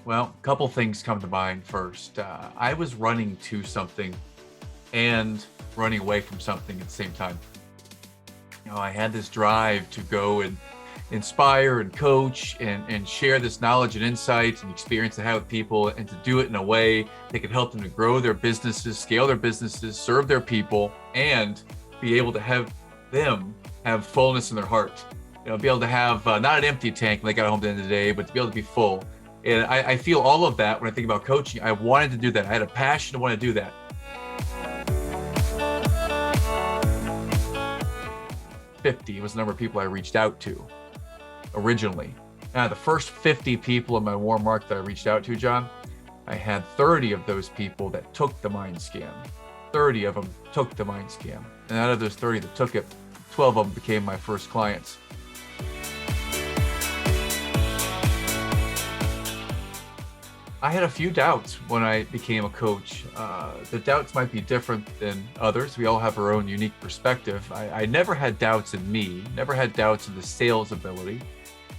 Well, a couple things come to mind first. I was running to something and running away from something at the same time. I had this drive to go and inspire and coach and share this knowledge and insights and experience I have with people, and to do it in a way that can help them to grow their businesses, scale their businesses, serve their people, and be able to have them have fullness in their heart. Be able to have not an empty tank when they got home at the end of the day, but to be able to be full. And I feel all of that when I think about coaching. I wanted to do that. I had a passion to want to do that. $50 was the number of people I reached out to originally. Now, the first 50 people in my warm market that I reached out to, John, I had 30 of those people that took the mind scan. 30 of them took the mind scan. And out of those 30 that took it, 12 of them became my first clients. I had a few doubts when I became a coach. The doubts might be different than others. We all have our own unique perspective. I never had doubts in me, never had doubts in the sales ability.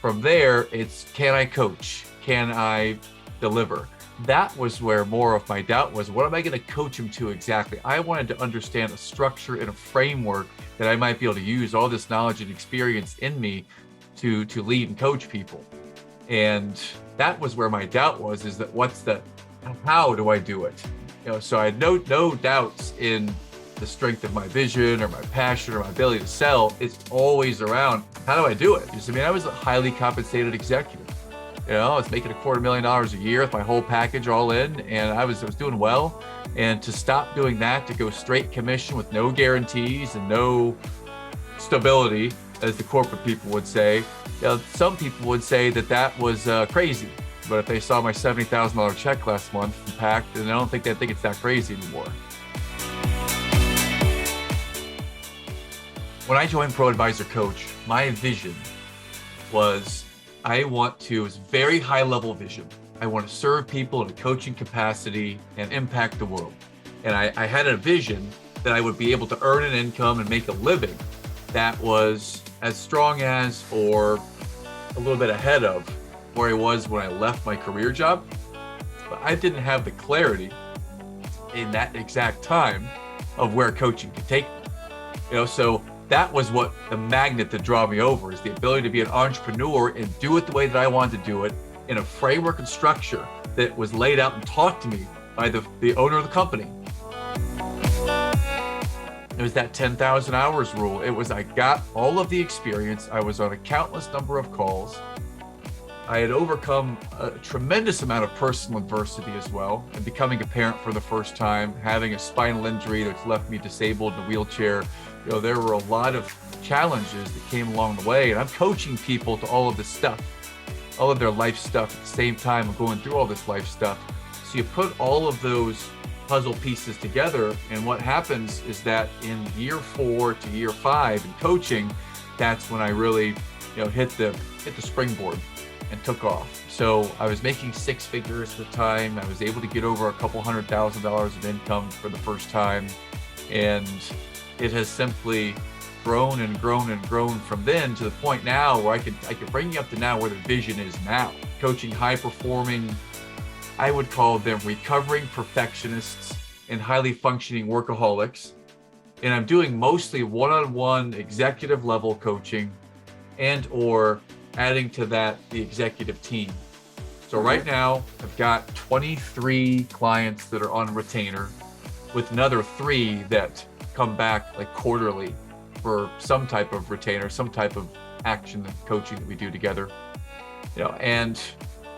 From there, it's, can I coach? Can I deliver? That was where more of my doubt was. What am I going to coach him to exactly? I wanted to understand a structure and a framework that I might be able to use all this knowledge and experience in me to lead and coach people. And that was where my doubt was, is that how do I do it? So I had no doubts in the strength of my vision or my passion or my ability to sell. It's always around, how do I do it? Because I was a highly compensated executive. I was making $250,000 a year with my whole package all in, and I was doing well. And to stop doing that, to go straight commission with no guarantees and no stability, as the corporate people would say, some people would say that was crazy. But if they saw my $70,000 check last month from Pact, then I don't think they think it's that crazy anymore. When I joined Pro Advisor Coach, my vision was it was very high level vision. I want to serve people in a coaching capacity and impact the world. And I had a vision that I would be able to earn an income and make a living that was as strong as, or a little bit ahead of, where I was when I left my career job. But I didn't have the clarity in that exact time of where coaching could take me. So that was what the magnet that drew me over, is the ability to be an entrepreneur and do it the way that I wanted to do it, in a framework and structure that was laid out and taught to me by the owner of the company. It was that 10,000 hours rule. I got all of the experience. I was on a countless number of calls. I had overcome a tremendous amount of personal adversity as well, and becoming a parent for the first time, having a spinal injury that's left me disabled in a wheelchair. There were a lot of challenges that came along the way, and I'm coaching people to all of this stuff, all of their life stuff at the same time of going through all this life stuff. So you put all of those puzzle pieces together, and what happens is that in year 4 to year 5 in coaching, that's when I really hit the springboard and took off. So I was making 6 figures at the time. I was able to get over a couple $100,000 of income for the first time, and it has simply grown and grown and grown from then to the point now where I could bring you up to now where the vision is now. Coaching high performing, I would call them recovering perfectionists and highly functioning workaholics. And I'm doing mostly one-on-one executive level coaching, and or adding to that the executive team. So right now I've got 23 clients that are on retainer, with another 3 that come back like quarterly for some type of retainer, some type of action and coaching that we do together. And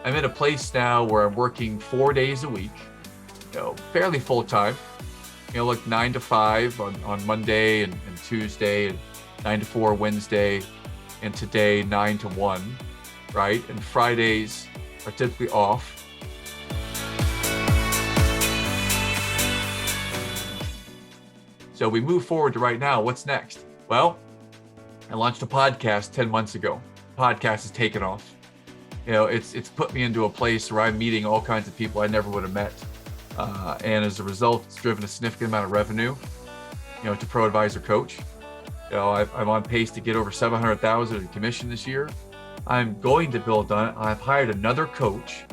I'm in a place now where I'm working 4 days a week, fairly full time, like 9 to 5 on Monday and Tuesday, and 9 to 4 Wednesday, and today 9 to 1, right? And Fridays are typically off. So we move forward to right now. What's next? Well, I launched a podcast 10 months ago. Podcast has taken off. It's put me into a place where I'm meeting all kinds of people I never would have met. And as a result, it's driven a significant amount of revenue, to Pro Advisor Coach. I'm on pace to get over $700,000 in commission this year. I'm going to build on it. I've hired another coach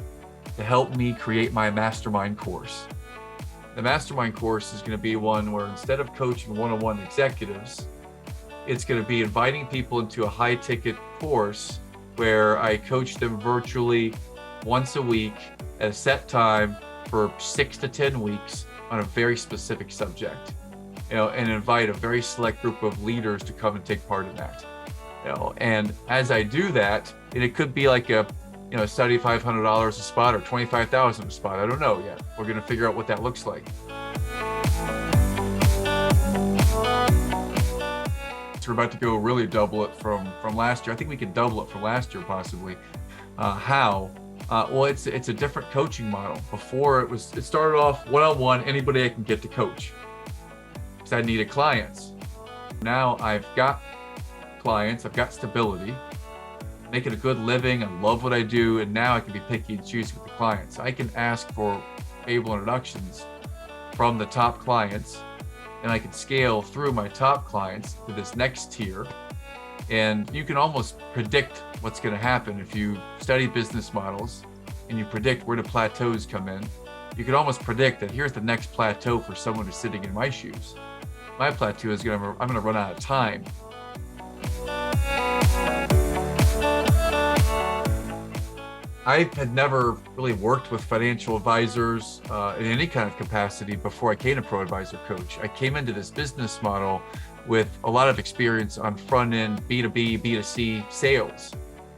to to help me create my mastermind course. The mastermind course is going to be one where instead of coaching one-on-one executives, it's going to be inviting people into a high-ticket course where I coach them virtually once a week at a set time for 6 to 10 weeks on a very specific subject, and invite a very select group of leaders to come and take part in that. And as I do that, and it could be like a $7,500 a spot or $25,000 a spot. I don't know yet. We're going to figure out what that looks like. So we're about to go really double it from last year. I think we can double it from last year possibly. How? Well, it's a different coaching model. Before it started off one-on-one, anybody I can get to coach, because I needed clients. Now I've got clients, I've got stability, making a good living, I love what I do, and now I can be picky and choosy with the clients. I can ask for able introductions from the top clients, and I can scale through my top clients to this next tier. And you can almost predict what's going to happen if you study business models and you predict where the plateaus come in. You can almost predict that here's the next plateau for someone who's sitting in my shoes. My plateau is I'm going to run out of time. I had never really worked with financial advisors in any kind of capacity before I came to Pro Advisor Coach. I came into this business model with a lot of experience on front end B2B, B2C sales.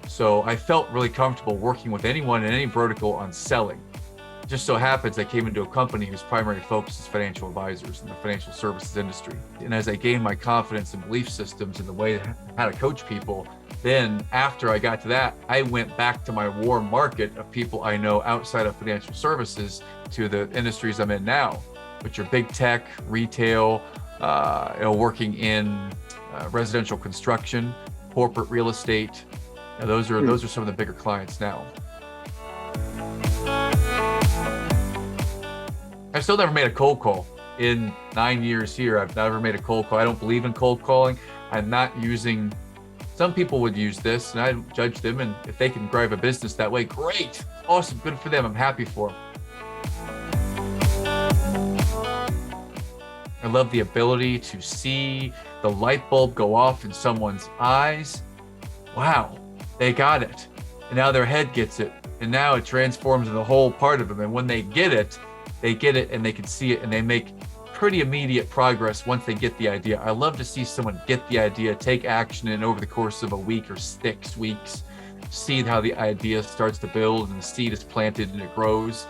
So I felt really comfortable working with anyone in any vertical on selling. It just so happens I came into a company whose primary focus is financial advisors in the financial services industry. And as I gained my confidence and belief systems in the way how to coach people, then after I got to that, I went back to my warm market of people I know outside of financial services to the industries I'm in now, which are big tech, retail, working in residential construction, corporate real estate. Those are some of the bigger clients now. I've still never made a cold call. In 9 years here, I've never made a cold call. I don't believe in cold calling. I'm not using, some people would use this and I judge them, and if they can drive a business that way, great, awesome, good for them, I'm happy for them. I love the ability to see the light bulb go off in someone's eyes. Wow, they got it. And now their head gets it. And now it transforms the whole part of them. And when they get it and they can see it, and they make pretty immediate progress once they get the idea. I love to see someone get the idea, take action, and over the course of a week or 6 weeks, see how the idea starts to build and the seed is planted and it grows.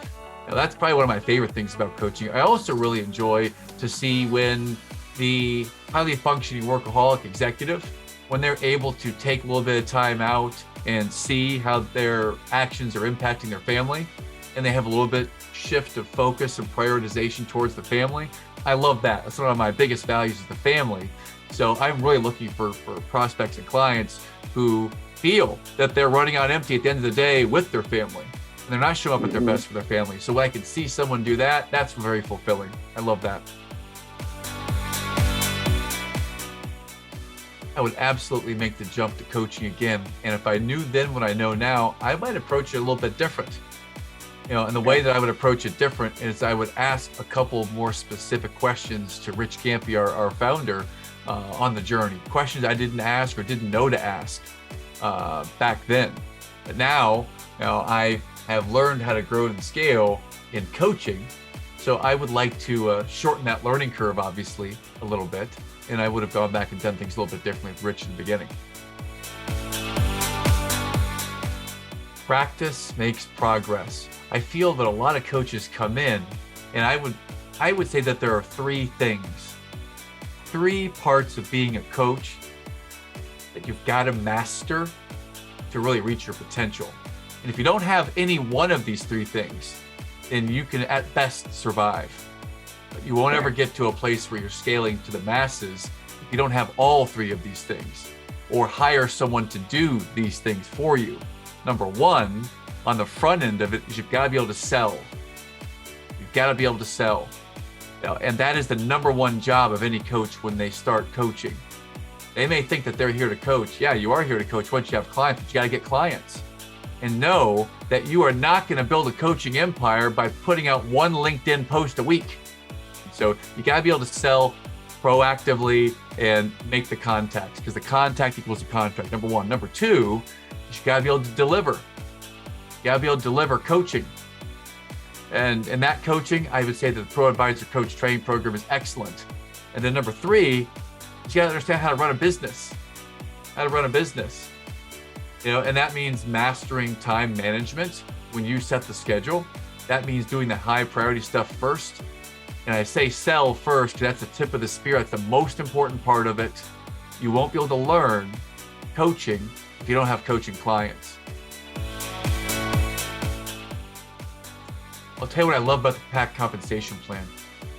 Now, that's probably one of my favorite things about coaching. I also really enjoy to see when the highly functioning workaholic executive, when they're able to take a little bit of time out and see how their actions are impacting their family, and they have a little bit shift of focus and prioritization towards the family. I love that. That's one of my biggest values is the family. So I'm really looking for prospects and clients who feel that they're running on empty at the end of the day with their family, and they're not showing up at their best for their family. So when I can see someone do that, that's very fulfilling. I love that. I would absolutely make the jump to coaching again. And if I knew then what I know now, I might approach it a little bit different. And the way that I would approach it different is I would ask a couple more specific questions to Rich Gampy, our founder, on the journey. Questions I didn't ask or didn't know to ask back then. But now, I have learned how to grow and scale in coaching. So I would like to shorten that learning curve, obviously, a little bit. And I would have gone back and done things a little bit differently with Rich in the beginning. Practice makes progress. I feel that a lot of coaches come in, and I would say that there are 3 things, 3 parts of being a coach that you've got to master to really reach your potential. And if you don't have any one of these 3 things, then you can at best survive. But you won't ever get to a place where you're scaling to the masses if you don't have all 3 of these things, or hire someone to do these things for you. Number 1, on the front end of it, is you've got to be able to sell. You've got to be able to sell. And that is the number 1 job of any coach when they start coaching. They may think that they're here to coach. Yeah, you are here to coach once you have clients, but you got to get clients. and know that you are not going to build a coaching empire by putting out one LinkedIn post a week. So you got to be able to sell proactively and make the contacts, because the contact equals the contract, number one. Number two, you got to be able to deliver. You got to be able to deliver coaching. And in that coaching, I would say that the Pro Advisor Coach Training Program is excellent. And then number three, you got to understand how to run a business. How to run a business. And that means mastering time management when you set the schedule. That means doing the high priority stuff first. And I say sell first because that's the tip of the spear. That's the most important part of it. You won't be able to learn coaching if you don't have coaching clients. I'll tell you what I love about the PAC compensation plan.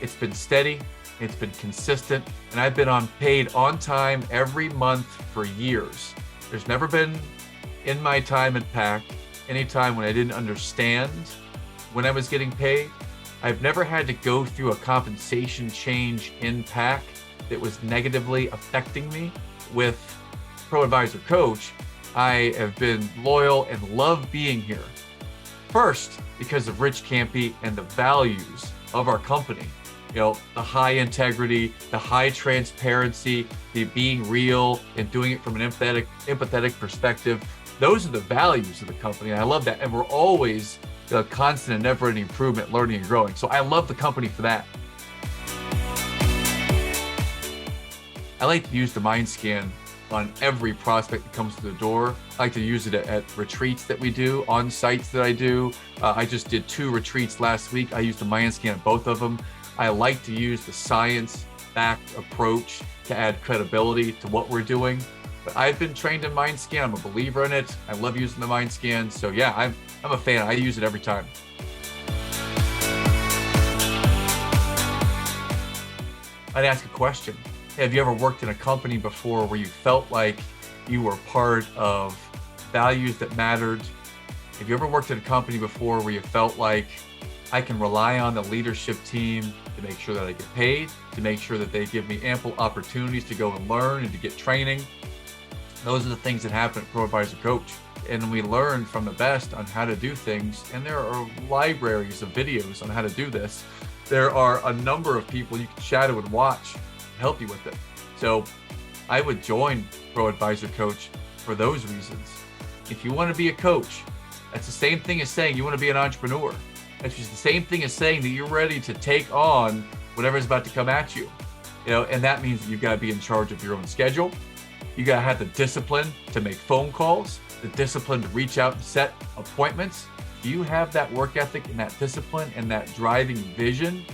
It's been steady, it's been consistent, and I've been paid on time every month for years. There's never been in my time at PAC any time when I didn't understand when I was getting paid. I've never had to go through a compensation change in PAC that was negatively affecting me. With Pro Advisor Coach, I have been loyal and love being here. First, because of Rich Campy and the values of our company. The high integrity, the high transparency, the being real and doing it from an empathetic perspective. Those are the values of the company. And I love that. And we're always constant and never-ending improvement, learning and growing. So I love the company for that. I like to use the mind scan on every prospect that comes to the door. I like to use it at retreats that we do, on sites that I do. I just did 2 retreats last week. I used the mind scan at both of them. I like to use the science-backed approach to add credibility to what we're doing. But I've been trained in mind scan. I'm a believer in it. I love using the mind scan. So yeah, I'm a fan. I use it every time. I'd ask a question. Have you ever worked in a company before where you felt like you were part of values that mattered? Have you ever worked in a company before where you felt like I can rely on the leadership team to make sure that I get paid, to make sure that they give me ample opportunities to go and learn and to get training? Those are the things that happen at Pro Advisor Coach. And we learn from the best on how to do things. And there are libraries of videos on how to do this. There are a number of people you can shadow and watch to help you with it. So I would join Pro Advisor Coach for those reasons. If you want to be a coach, that's the same thing as saying you want to be an entrepreneur. That's just the same thing as saying that you're ready to take on whatever's about to come at you. And that means that you've got to be in charge of your own schedule. You got to have the discipline to make phone calls, the discipline to reach out and set appointments. If you have that work ethic and that discipline and that driving vision,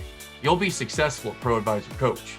you'll be successful at Pro Advisor Coach.